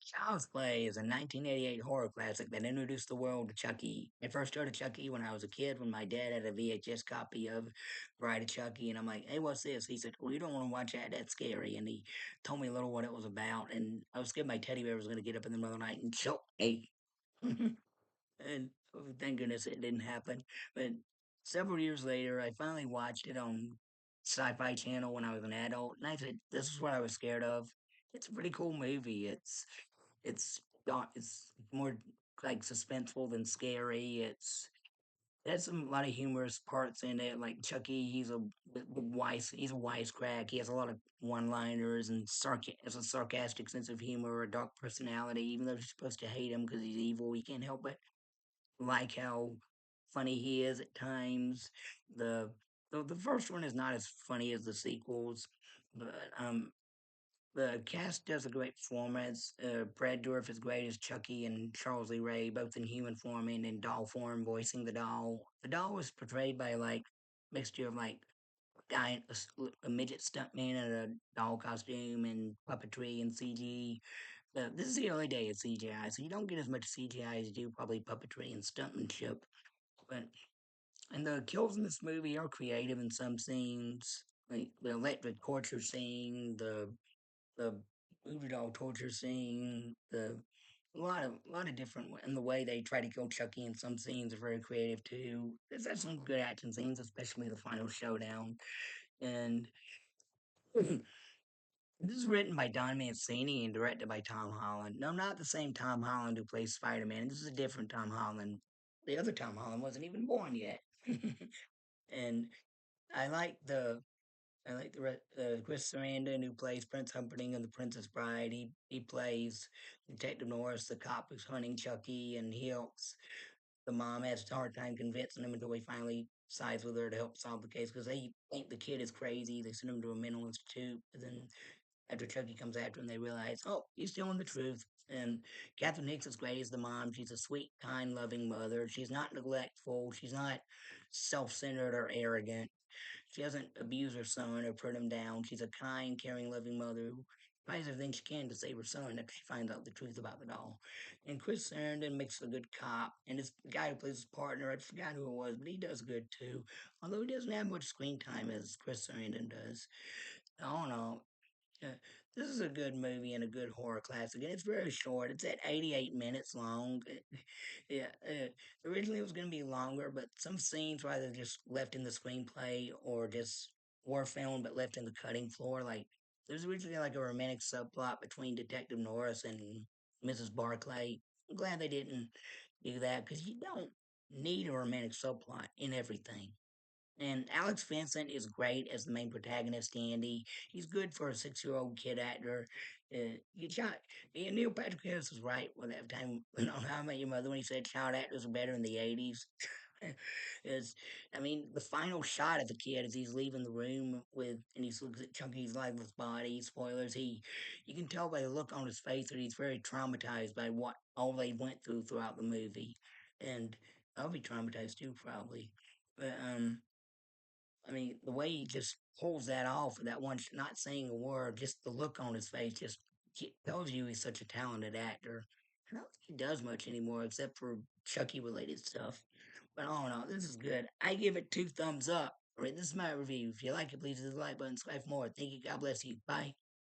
Child's Play is a 1988 horror classic that introduced the world to Chucky. I first heard of Chucky when I was a kid when my dad had a VHS copy of Bride of Chucky, and I'm like, "Hey, what's this?" He said, "Well, you don't want to watch that. That's scary." And he told me a little what it was about, and I was scared my teddy bear was going to get up in the middle of the night and choke me. And thank goodness it didn't happen. But several years later, I finally watched it on Sci-Fi Channel when I was an adult, and I said, "This is what I was scared of." It's a pretty cool movie. It's more like suspenseful than scary. It has a lot of humorous parts in it. Like Chucky, he's a wisecrack. He has a lot of one-liners and has a sarcastic sense of humor, a dark personality. Even though you're supposed to hate him because he's evil, you can't help but like how funny he is at times. The the first one is not as funny as the sequels, but the cast does a great performance. Brad Dourif is great as Chucky and Charles Lee Ray, both in human form and in doll form, voicing the doll. The doll was portrayed by like mixture of like a midget stuntman in a doll costume and puppetry and CG. This is the early day of CGI, so you don't get as much CGI as you do probably puppetry and stuntmanship. But and the kills in this movie are creative in some scenes, like the electric torture scene, the voodoo doll torture scene, the a lot of different and the way they try to kill Chucky in some scenes are very creative too. There's had some good action scenes, especially the final showdown. And this is written by Don Mancini and directed by Tom Holland. No, not the same Tom Holland who plays Spider-Man. This is a different Tom Holland. The other Tom Holland wasn't even born yet. And I like the Chris Sarandon who plays Prince Humperdinck in The Princess Bride. He plays Detective Norris, the cop who's hunting Chucky, and he helps the mom has a hard time convincing him until he finally sides with her to help solve the case because they think the kid is crazy. They send him to a mental institute, but then after Chucky comes after him, they realize, oh, he's telling the truth. And Catherine Hicks is great as the mom. She's a sweet, kind, loving mother. She's not neglectful. She's not self-centered or arrogant. She doesn't abuse her son or put him down. She's a kind, caring, loving mother who tries everything she can to save her son after she finds out the truth about the doll. And Chris Sarandon makes a good cop, and this guy who plays his partner, I forgot who it was, but he does good too. Although he doesn't have much screen time as Chris Sarandon does. I don't know. Yeah, this is a good movie and a good horror classic, and it's very short. It's at 88 minutes long. Yeah, originally it was going to be longer, but some scenes were either just left in the screenplay or just were filmed but left in the cutting floor. Like there's originally like a romantic subplot between Detective Norris and Mrs. Barclay. I'm glad they didn't do that because you don't need a romantic subplot in everything. And Alex Vincent is great as the main protagonist, Andy. He's good for a 6-year-old kid actor. You shot, Neil Patrick Harris was right with that time on How I Met Your Mother when he said child actors are better in the 80s. is I mean, the final shot of the kid as he's leaving the room and he looks at Chunky's lifeless body. Spoilers. You can tell by the look on his face that he's very traumatized by what all they went through throughout the movie, and I'll be traumatized too probably. But I mean, the way he just pulls that off with that one, not saying a word, just the look on his face just tells you he's such a talented actor. I don't think he does much anymore except for Chucky related stuff. But I don't know, this is good. I give it 2 thumbs up. All right, this is my review. If you like it, please hit the like button, subscribe for more. Thank you. God bless you. Bye.